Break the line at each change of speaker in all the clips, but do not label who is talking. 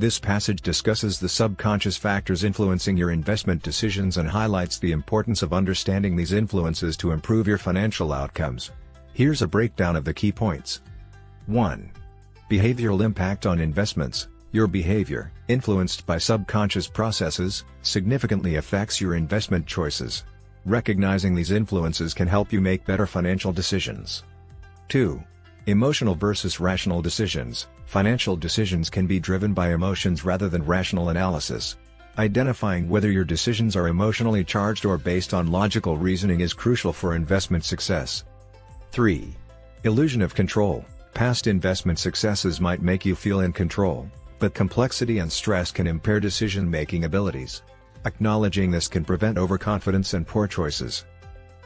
This passage discusses the subconscious factors influencing your investment decisions and highlights the importance of understanding these influences to improve your financial outcomes. Here's a breakdown of the key points. 1. Behavioral impact on investments. Your behavior, influenced by subconscious processes, significantly affects your investment choices. Recognizing these influences can help you make better financial decisions. 2. Emotional versus rational decisions. Financial decisions can be driven by emotions rather than rational analysis. Identifying whether your decisions are emotionally charged or based on logical reasoning is crucial for investment success. 3. Illusion of control. Past investment successes might make you feel in control, but complexity and stress can impair decision-making abilities. Acknowledging this can prevent overconfidence and poor choices.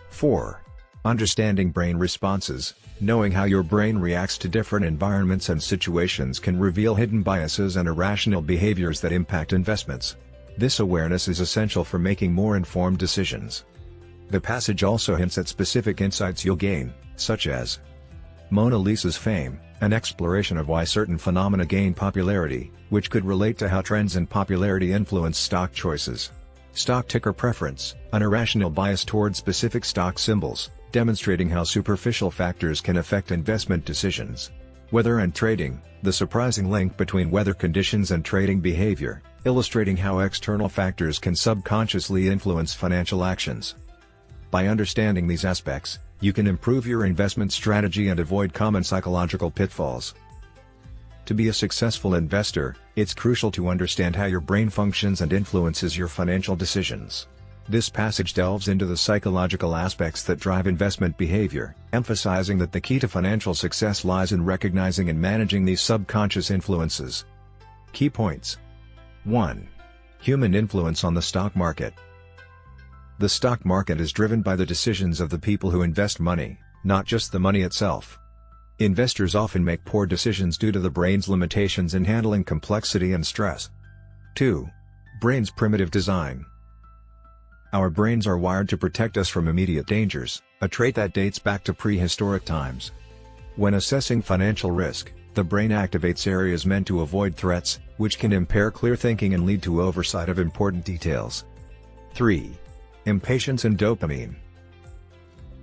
4. Understanding brain responses. Knowing how your brain reacts to different environments and situations can reveal hidden biases and irrational behaviors that impact investments. This awareness is essential for making more informed decisions. The passage also hints at specific insights you'll gain, such as Mona Lisa's fame, an exploration of why certain phenomena gain popularity, which could relate to how trends and popularity influence stock choices. Stock ticker preference, an irrational bias toward specific stock symbols, demonstrating how superficial factors can affect investment decisions. Weather and trading, the surprising link between weather conditions and trading behavior, illustrating how external factors can subconsciously influence financial actions. By understanding these aspects, you can improve your investment strategy and avoid common psychological pitfalls. To be a successful investor, it's crucial to understand how your brain functions and influences your financial decisions. This passage delves into the psychological aspects that drive investment behavior, emphasizing that the key to financial success lies in recognizing and managing these subconscious influences. Key points. 1. Human influence on the stock market. The stock market is driven by the decisions of the people who invest money, not just the money itself. Investors often make poor decisions due to the brain's limitations in handling complexity and stress. 2. Brain's primitive design. Our brains are wired to protect us from immediate dangers, a trait that dates back to prehistoric times. When assessing financial risk, the brain activates areas meant to avoid threats, which can impair clear thinking and lead to oversight of important details. 3. Impatience and dopamine.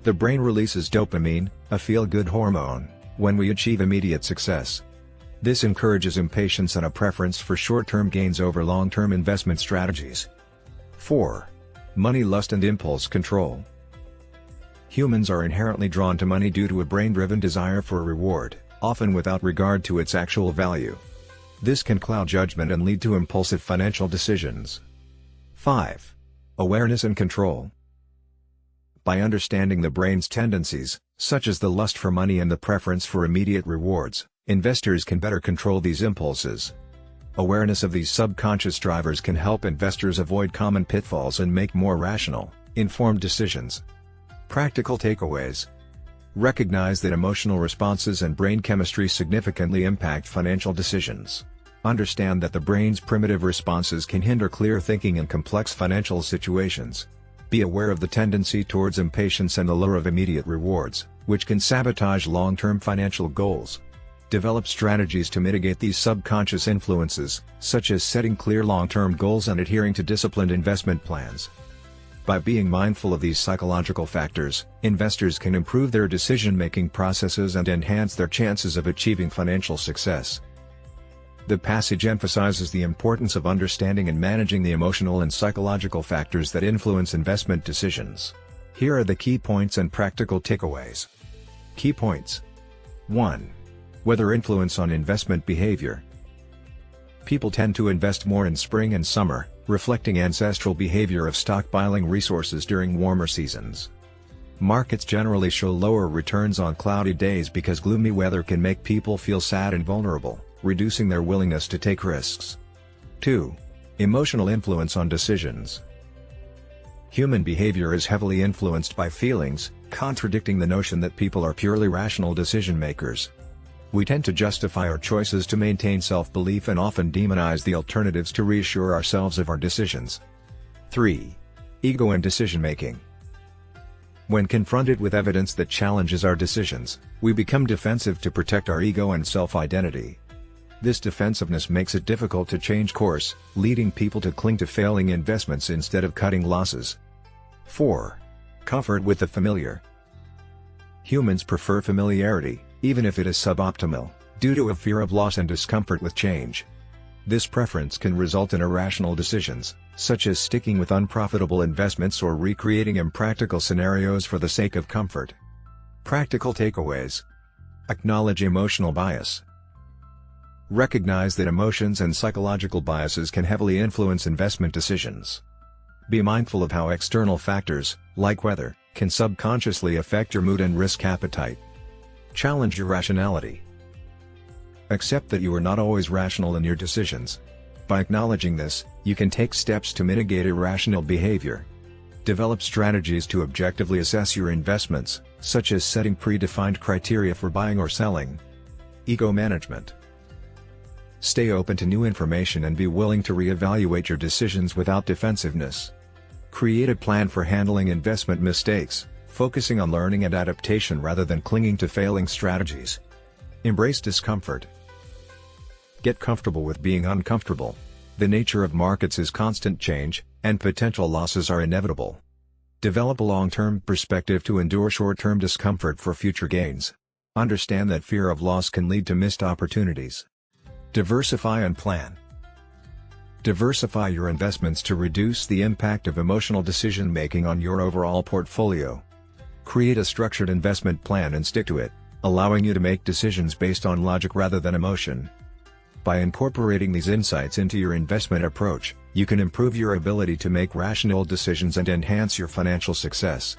The brain releases dopamine, a feel-good hormone, when we achieve immediate success. This encourages impatience and a preference for short-term gains over long-term investment strategies. 4. Money lust and impulse control. Humans are inherently drawn to money due to a brain-driven desire for a reward, often without regard to its actual value. This can cloud judgment and lead to impulsive financial decisions. 5. Awareness and control. By understanding the brain's tendencies, such as the lust for money and the preference for immediate rewards, investors can better control these impulses. Awareness of these subconscious drivers can help investors avoid common pitfalls and make more rational, informed decisions. Practical takeaways. Recognize that emotional responses and brain chemistry significantly impact financial decisions. Understand that the brain's primitive responses can hinder clear thinking in complex financial situations. Be aware of the tendency towards impatience and the lure of immediate rewards, which can sabotage long-term financial goals. Develop strategies to mitigate these subconscious influences, such as setting clear long-term goals and adhering to disciplined investment plans. By being mindful of these psychological factors, investors can improve their decision-making processes and enhance their chances of achieving financial success. The passage emphasizes the importance of understanding and managing the emotional and psychological factors that influence investment decisions. Here are the key points and practical takeaways. Key points. 1. Weather influence on investment behavior. People tend to invest more in spring and summer, reflecting ancestral behavior of stockpiling resources during warmer seasons. Markets generally show lower returns on cloudy days because gloomy weather can make people feel sad and vulnerable, reducing their willingness to take risks. 2. Emotional influence on decisions. Human behavior is heavily influenced by feelings, contradicting the notion that people are purely rational decision makers. We tend to justify our choices to maintain self-belief and often demonize the alternatives to reassure ourselves of our decisions. 3. Ego and decision-making. When confronted with evidence that challenges our decisions, we become defensive to protect our ego and self-identity. This defensiveness makes it difficult to change course, leading people to cling to failing investments instead of cutting losses. 4. Comfort with the familiar. Humans prefer familiarity, even if it is suboptimal, due to a fear of loss and discomfort with change. This preference can result in irrational decisions, such as sticking with unprofitable investments or recreating impractical scenarios for the sake of comfort. Practical takeaways. Acknowledge emotional bias. Recognize that emotions and psychological biases can heavily influence investment decisions. Be mindful of how external factors, like weather, can subconsciously affect your mood and risk appetite. Challenge your rationality. Accept that you are not always rational in your decisions. By acknowledging this, you can take steps to mitigate irrational behavior. Develop strategies to objectively assess your investments, such as setting predefined criteria for buying or selling. Ego management. Stay open to new information and be willing to reevaluate your decisions without defensiveness. Create a plan for handling investment mistakes, focusing on learning and adaptation rather than clinging to failing strategies. Embrace discomfort. Get comfortable with being uncomfortable. The nature of markets is constant change, and potential losses are inevitable. Develop a long-term perspective to endure short-term discomfort for future gains. Understand that fear of loss can lead to missed opportunities. Diversify and plan. Diversify your investments to reduce the impact of emotional decision-making on your overall portfolio. Create a structured investment plan and stick to it, allowing you to make decisions based on logic rather than emotion. By incorporating these insights into your investment approach, you can improve your ability to make rational decisions and enhance your financial success.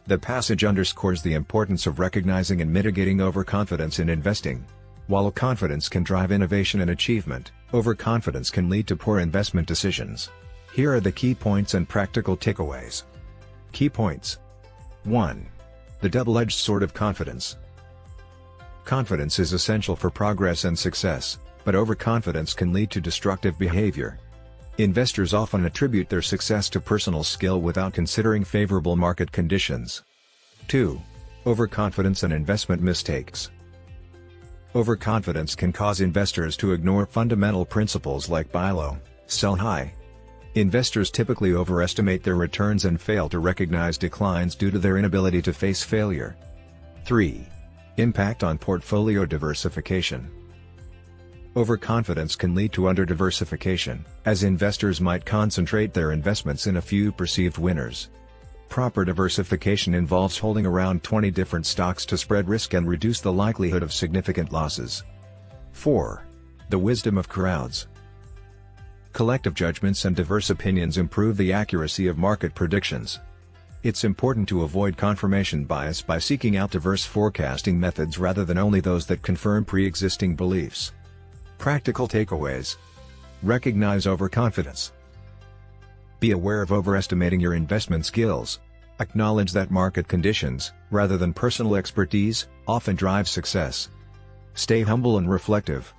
The passage underscores the importance of recognizing and mitigating overconfidence in investing. While confidence can drive innovation and achievement, overconfidence can lead to poor investment decisions. Here are the key points and practical takeaways. Key points. 1. The double-edged sword of confidence. Confidence is essential for progress and success, but overconfidence can lead to destructive behavior. Investors often attribute their success to personal skill without considering favorable market conditions. 2. Overconfidence and investment mistakes. Overconfidence can cause investors to ignore fundamental principles like buy low, sell high. Investors typically overestimate their returns and fail to recognize declines due to their inability to face failure. 3. Impact on portfolio diversification. Overconfidence can lead to under-diversification, as investors might concentrate their investments in a few perceived winners. Proper diversification involves holding around 20 different stocks to spread risk and reduce the likelihood of significant losses. 4. The wisdom of crowds. Collective judgments and diverse opinions improve the accuracy of market predictions. It's important to avoid confirmation bias by seeking out diverse forecasting methods rather than only those that confirm pre-existing beliefs. Practical takeaways. Recognize overconfidence. Be aware of overestimating your investment skills. Acknowledge that market conditions, rather than personal expertise, often drive success. Stay humble and reflective.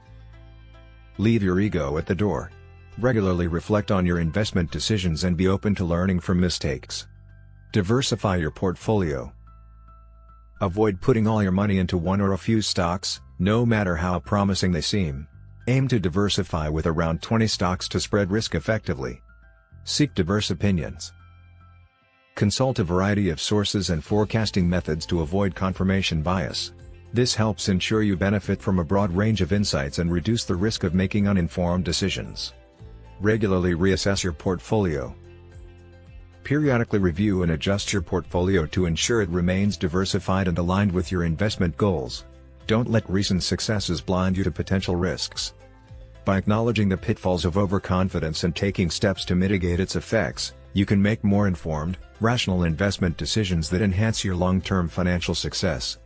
Leave your ego at the door. Regularly reflect on your investment decisions and be open to learning from mistakes. Diversify your portfolio. Avoid putting all your money into one or a few stocks, no matter how promising they seem. Aim to diversify with around 20 stocks to spread risk effectively. Seek diverse opinions. Consult a variety of sources and forecasting methods to avoid confirmation bias. This helps ensure you benefit from a broad range of insights and reduce the risk of making uninformed decisions. Regularly reassess your portfolio. Periodically review and adjust your portfolio to ensure it remains diversified and aligned with your investment goals. Don't let recent successes blind you to potential risks. By acknowledging the pitfalls of overconfidence and taking steps to mitigate its effects, you can make more informed, rational investment decisions that enhance your long-term financial success.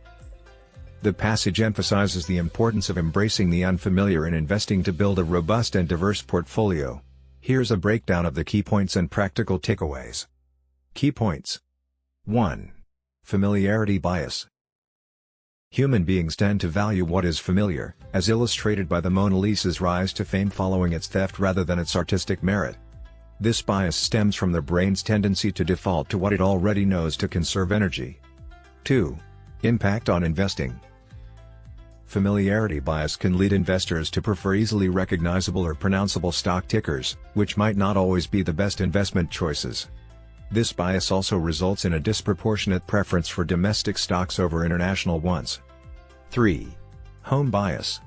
The passage emphasizes the importance of embracing the unfamiliar in investing to build a robust and diverse portfolio. Here's a breakdown of the key points and practical takeaways. Key points. 1. Familiarity bias. Human beings tend to value what is familiar, as illustrated by the Mona Lisa's rise to fame following its theft rather than its artistic merit. This bias stems from the brain's tendency to default to what it already knows to conserve energy. 2. Impact on investing. Familiarity bias can lead investors to prefer easily recognizable or pronounceable stock tickers, which might not always be the best investment choices. This bias also results in a disproportionate preference for domestic stocks over international ones. 3. Home bias.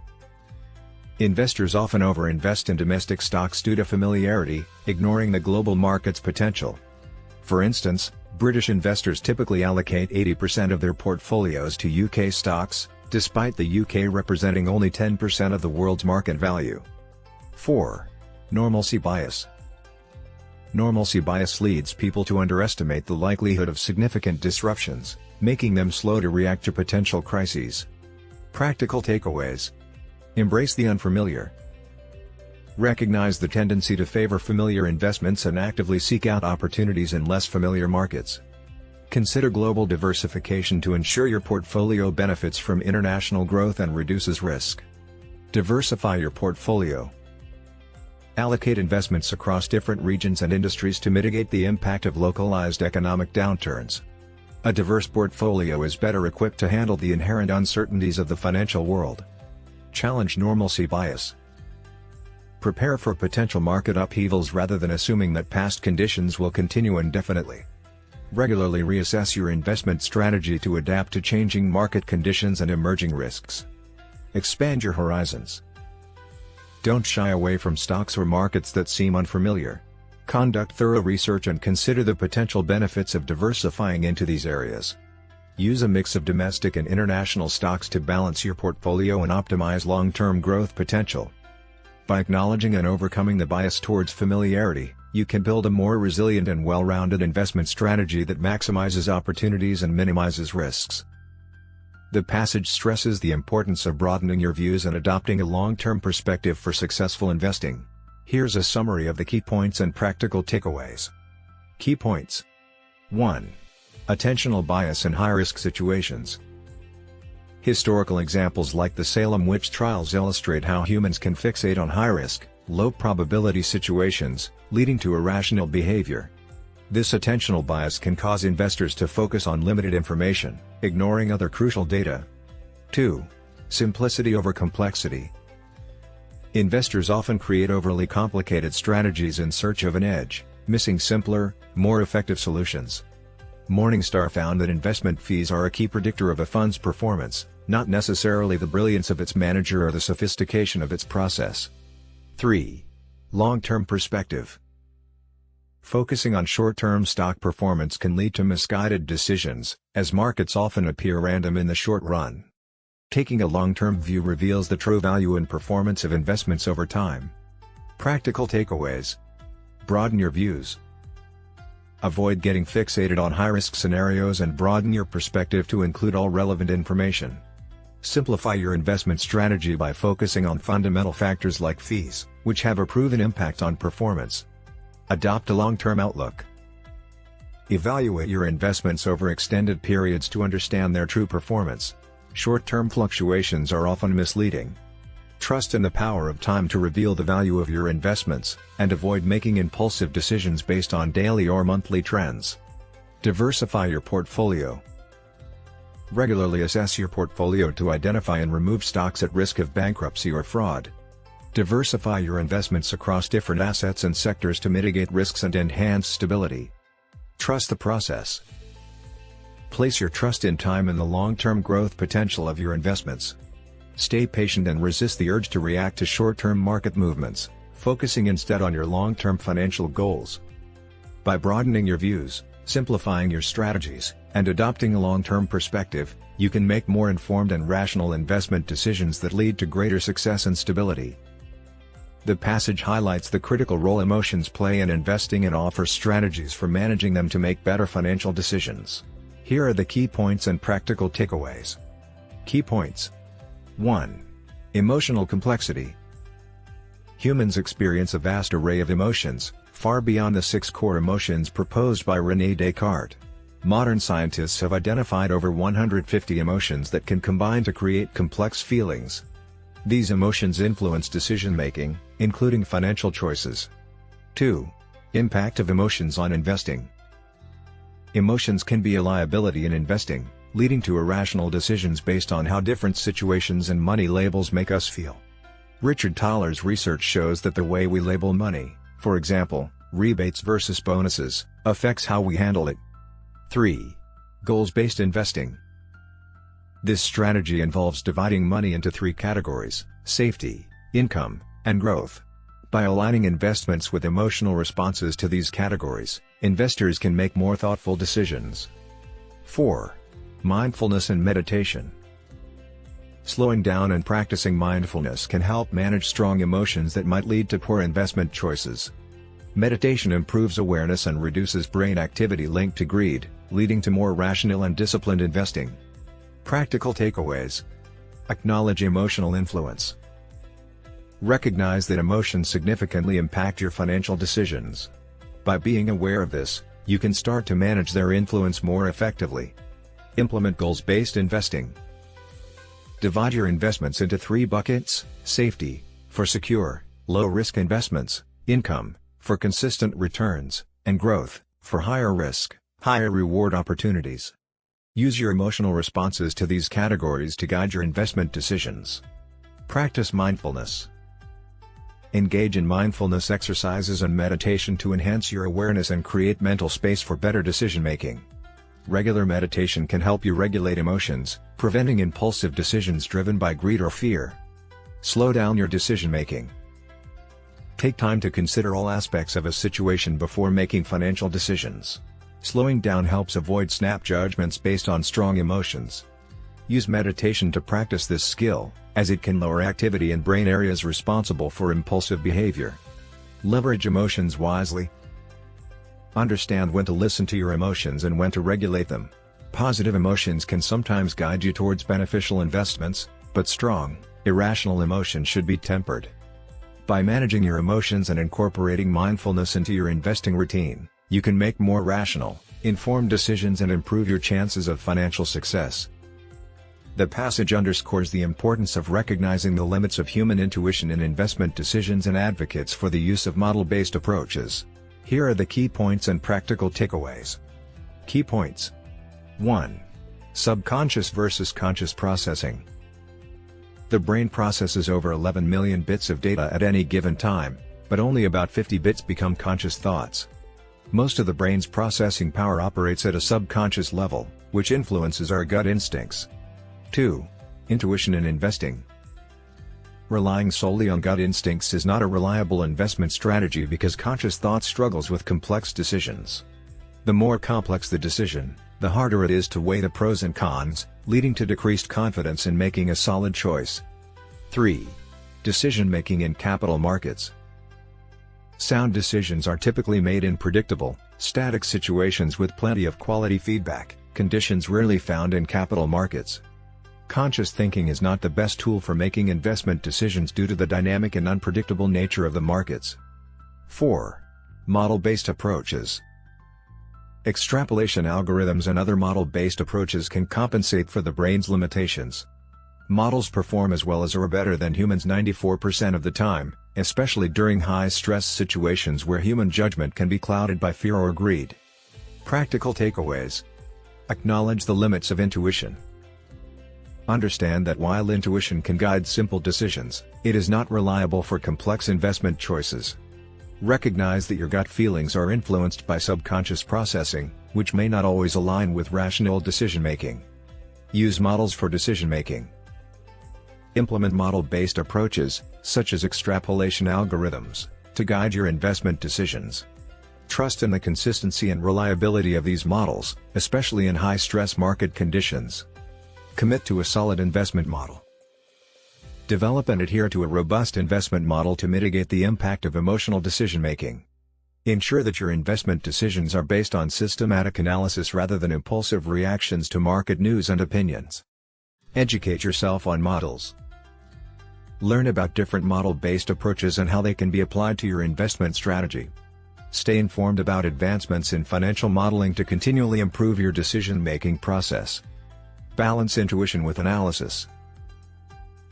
Investors often overinvest in domestic stocks due to familiarity, ignoring the global market's potential. For instance, British investors typically allocate 80% of their portfolios to UK stocks, despite the UK representing only 10% of the world's market value. 4. Normalcy bias. Normalcy bias leads people to underestimate the likelihood of significant disruptions, making them slow to react to potential crises. Practical takeaways. Embrace the unfamiliar. Recognize the tendency to favor familiar investments and actively seek out opportunities in less familiar markets. Consider global diversification to ensure your portfolio benefits from international growth and reduces risk. Diversify your portfolio. Allocate investments across different regions and industries to mitigate the impact of localized economic downturns. A diverse portfolio is better equipped to handle the inherent uncertainties of the financial world. Challenge normalcy bias. Prepare for potential market upheavals rather than assuming that past conditions will continue indefinitely. Regularly reassess your investment strategy to adapt to changing market conditions and emerging risks. Expand your horizons. Don't shy away from stocks or markets that seem unfamiliar. Conduct thorough research and consider the potential benefits of diversifying into these areas. Use a mix of domestic and international stocks to balance your portfolio and optimize long-term growth potential. By acknowledging and overcoming the bias towards familiarity, you can build a more resilient and well-rounded investment strategy that maximizes opportunities and minimizes risks. The passage stresses the importance of broadening your views and adopting a long-term perspective for successful investing. Here's a summary of the key points and practical takeaways. Key points. 1. Attentional bias in high-risk situations. Historical examples like the Salem witch trials illustrate how humans can fixate on high-risk, low-probability situations, leading to irrational behavior. This attentional bias can cause investors to focus on limited information, ignoring other crucial data. 2. Simplicity over complexity. Investors often create overly complicated strategies in search of an edge, missing simpler, more effective solutions. Morningstar found that investment fees are a key predictor of a fund's performance, not necessarily the brilliance of its manager or the sophistication of its process. 3. Long-term perspective. Focusing on short-term stock performance can lead to misguided decisions, as markets often appear random in the short run. Taking a long-term view reveals the true value and performance of investments over time. Practical takeaways. Broaden your views. Avoid getting fixated on high-risk scenarios and broaden your perspective to include all relevant information. Simplify your investment strategy by focusing on fundamental factors like fees, which have a proven impact on performance. Adopt a long-term outlook. Evaluate your investments over extended periods to understand their true performance. Short-term fluctuations are often misleading. Trust in the power of time to reveal the value of your investments, and avoid making impulsive decisions based on daily or monthly trends. Diversify your portfolio. Regularly assess your portfolio to identify and remove stocks at risk of bankruptcy or fraud. Diversify your investments across different assets and sectors to mitigate risks and enhance stability. Trust the process. Place your trust in time and the long-term growth potential of your investments. Stay patient and resist the urge to react to short-term market movements, focusing instead on your long-term financial goals. By broadening your views, simplifying your strategies, and adopting a long-term perspective, you can make more informed and rational investment decisions that lead to greater success and stability. The passage highlights the critical role emotions play in investing and offers strategies for managing them to make better financial decisions. Here are the key points and practical takeaways. Key points. 1. Emotional complexity. Humans experience a vast array of emotions, far beyond the 6 core emotions proposed by René Descartes. Modern scientists have identified over 150 emotions that can combine to create complex feelings. These emotions influence decision-making, including financial choices. 2. Impact of emotions on investing. Emotions can be a liability in investing, leading to irrational decisions based on how different situations and money labels make us feel. Richard Thaler's research shows that the way we label money, for example, rebates versus bonuses, affects how we handle it. 3. Goals-based investing. This strategy involves dividing money into 3 categories: safety, income, and growth. By aligning investments with emotional responses to these categories, investors can make more thoughtful decisions. 4. Mindfulness and meditation. Slowing down and practicing mindfulness can help manage strong emotions that might lead to poor investment choices. Meditation improves awareness and reduces brain activity linked to greed, leading to more rational and disciplined investing. Practical takeaways. Acknowledge emotional influence. Recognize that emotions significantly impact your financial decisions. By being aware of this, you can start to manage their influence more effectively. Implement goals-based investing. Divide your investments into 3 buckets: safety, for secure, low-risk investments; income, for consistent returns; and growth, for higher risk, higher reward opportunities. Use your emotional responses to these categories to guide your investment decisions. Practice mindfulness. Engage in mindfulness exercises and meditation to enhance your awareness and create mental space for better decision-making. Regular meditation can help you regulate emotions, preventing impulsive decisions driven by greed or fear. Slow down your decision-making. Take time to consider all aspects of a situation before making financial decisions. Slowing down helps avoid snap judgments based on strong emotions. Use meditation to practice this skill, as it can lower activity in brain areas responsible for impulsive behavior. Leverage emotions wisely. Understand when to listen to your emotions and when to regulate them. Positive emotions can sometimes guide you towards beneficial investments, but strong, irrational emotions should be tempered. By managing your emotions and incorporating mindfulness into your investing routine, you can make more rational, informed decisions and improve your chances of financial success. The passage underscores the importance of recognizing the limits of human intuition in investment decisions and advocates for the use of model-based approaches. Here are the key points and practical takeaways. Key points. 1. Subconscious versus conscious processing. The brain processes over 11 million bits of data at any given time, but only about 50 bits become conscious thoughts. Most of the brain's processing power operates at a subconscious level, which influences our gut instincts. 2. Intuition in investing. Relying solely on gut instincts is not a reliable investment strategy because conscious thought struggles with complex decisions. The more complex the decision, the harder it is to weigh the pros and cons, leading to decreased confidence in making a solid choice. 3. Decision-making in capital markets. Sound decisions are typically made in predictable, static situations with plenty of quality feedback, conditions rarely found in capital markets. Conscious thinking is not the best tool for making investment decisions due to the dynamic and unpredictable nature of the markets. 4. Model-based approaches. Extrapolation algorithms and other model-based approaches can compensate for the brain's limitations. Models perform as well as or better than humans 94% of the time, especially during high-stress situations where human judgment can be clouded by fear or greed. Practical takeaways. Acknowledge the limits of intuition. Understand that while intuition can guide simple decisions, it is not reliable for complex investment choices. Recognize that your gut feelings are influenced by subconscious processing, which may not always align with rational decision-making. Use models for decision-making. Implement model-based approaches, such as extrapolation algorithms, to guide your investment decisions. Trust in the consistency and reliability of these models, especially in high-stress market conditions. Commit to a solid investment model. Develop and adhere to a robust investment model to mitigate the impact of emotional decision-making. Ensure that your investment decisions are based on systematic analysis rather than impulsive reactions to market news and opinions. Educate yourself on models. Learn about different model-based approaches and how they can be applied to your investment strategy. Stay informed about advancements in financial modeling to continually improve your decision-making process. Balance intuition with analysis.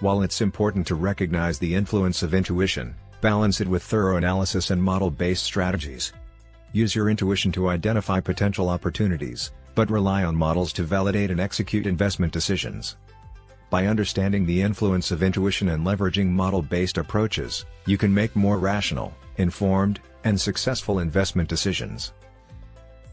While it's important to recognize the influence of intuition, balance it with thorough analysis and model-based strategies. Use your intuition to identify potential opportunities, but rely on models to validate and execute investment decisions. By understanding the influence of intuition and leveraging model-based approaches, you can make more rational, informed, and successful investment decisions.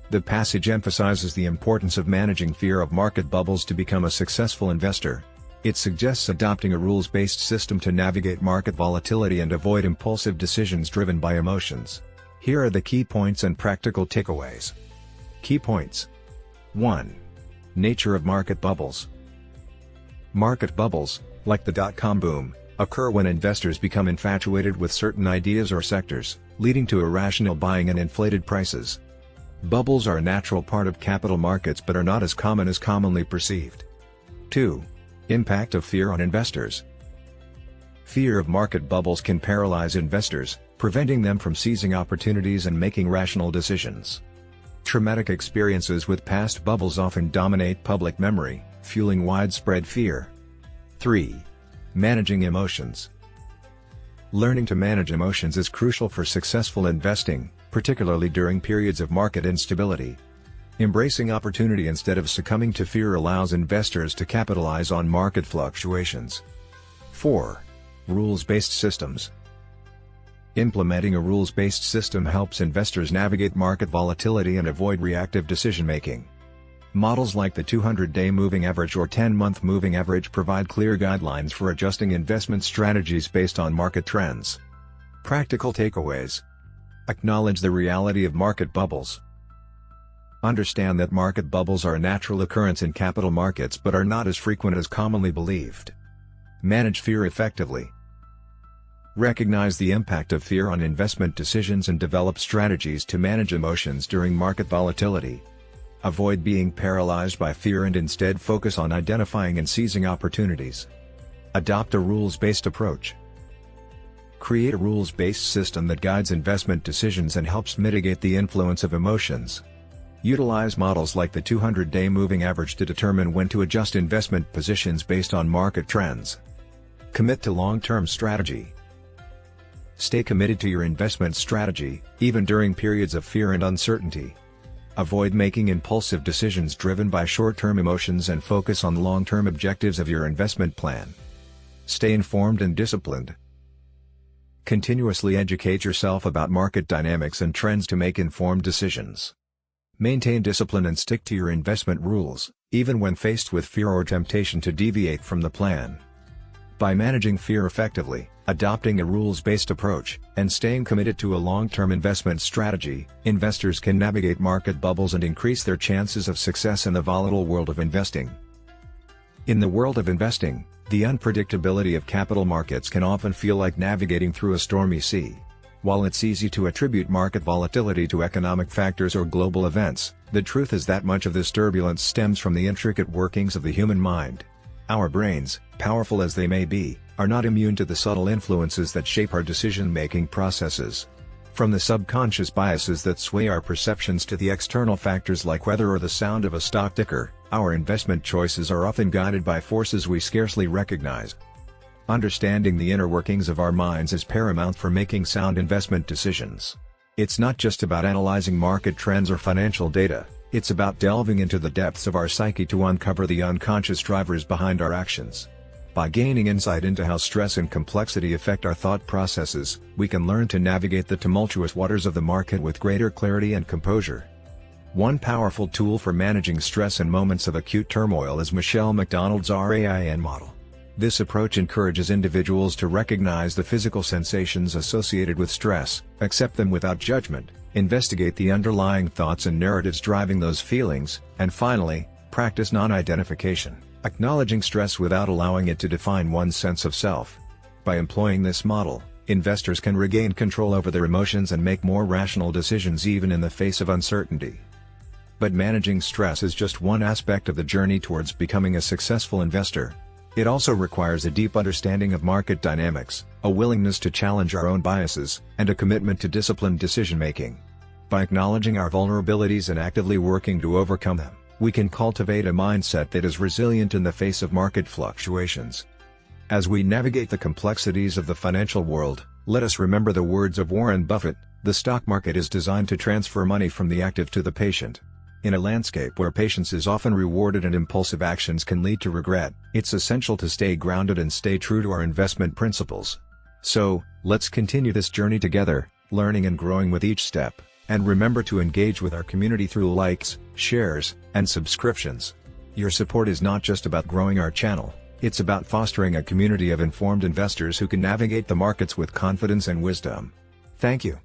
The passage emphasizes the importance of managing fear of market bubbles to become a successful investor. It suggests adopting a rules-based system to navigate market volatility and avoid impulsive decisions driven by emotions. Here are the key points and practical takeaways. Key points. 1. Nature of market bubbles. Market bubbles, like the dot-com boom, occur when investors become infatuated with certain ideas or sectors, leading to irrational buying and inflated prices. Bubbles are a natural part of capital markets but are not as common as commonly perceived. 2. Impact of fear on investors. Fear of market bubbles can paralyze investors, preventing them from seizing opportunities and making rational decisions. Traumatic experiences with past bubbles often dominate public memory, fueling widespread fear. 3. Managing emotions. Learning to manage emotions is crucial for successful investing, particularly during periods of market instability. Embracing opportunity instead of succumbing to fear allows investors to capitalize on market fluctuations. 4. Rules-based systems. Implementing a rules-based system helps investors navigate market volatility and avoid reactive decision-making. Models like the 200-day moving average or 10-month moving average provide clear guidelines for adjusting investment strategies based on market trends. Practical takeaways. Acknowledge the reality of market bubbles. Understand that market bubbles are a natural occurrence in capital markets but are not as frequent as commonly believed. Manage fear effectively. Recognize the impact of fear on investment decisions and develop strategies to manage emotions during market volatility. Avoid being paralyzed by fear and instead focus on identifying and seizing opportunities. Adopt a rules-based approach. Create a rules-based system that guides investment decisions and helps mitigate the influence of emotions. Utilize models like the 200-day moving average to determine when to adjust investment positions based on market trends. Commit to long-term strategy. Stay committed to your investment strategy, even during periods of fear and uncertainty. Avoid making impulsive decisions driven by short-term emotions and focus on long-term objectives of your investment plan. Stay informed and disciplined. Continuously educate yourself about market dynamics and trends to make informed decisions. Maintain discipline and stick to your investment rules, even when faced with fear or temptation to deviate from the plan. By managing fear effectively, adopting a rules-based approach, and staying committed to a long-term investment strategy, investors can navigate market bubbles and increase their chances of success in the volatile world of investing. In the world of investing, the unpredictability of capital markets can often feel like navigating through a stormy sea. While it's easy to attribute market volatility to economic factors or global events, the truth is that much of this turbulence stems from the intricate workings of the human mind. Our brains, powerful as they may be, are not immune to the subtle influences that shape our decision-making processes. From the subconscious biases that sway our perceptions to the external factors like weather or the sound of a stock ticker, our investment choices are often guided by forces we scarcely recognize. Understanding the inner workings of our minds is paramount for making sound investment decisions. It's not just about analyzing market trends or financial data, it's about delving into the depths of our psyche to uncover the unconscious drivers behind our actions. By gaining insight into how stress and complexity affect our thought processes, we can learn to navigate the tumultuous waters of the market with greater clarity and composure. One powerful tool for managing stress in moments of acute turmoil is Michelle McDonald's RAIN model. This approach encourages individuals to recognize the physical sensations associated with stress, accept them without judgment, investigate the underlying thoughts and narratives driving those feelings, and finally, practice non-identification, acknowledging stress without allowing it to define one's sense of self. By employing this model, investors can regain control over their emotions and make more rational decisions even in the face of uncertainty. But managing stress is just one aspect of the journey towards becoming a successful investor. It also requires a deep understanding of market dynamics, a willingness to challenge our own biases, and a commitment to disciplined decision-making. By acknowledging our vulnerabilities and actively working to overcome them, we can cultivate a mindset that is resilient in the face of market fluctuations. As we navigate the complexities of the financial world, let us remember the words of Warren Buffett: "The stock market is designed to transfer money from the active to the patient." In a landscape where patience is often rewarded and impulsive actions can lead to regret, it's essential to stay grounded and stay true to our investment principles. So, let's continue this journey together, learning and growing with each step, and remember to engage with our community through likes, shares, and subscriptions. Your support is not just about growing our channel, it's about fostering a community of informed investors who can navigate the markets with confidence and wisdom. Thank you.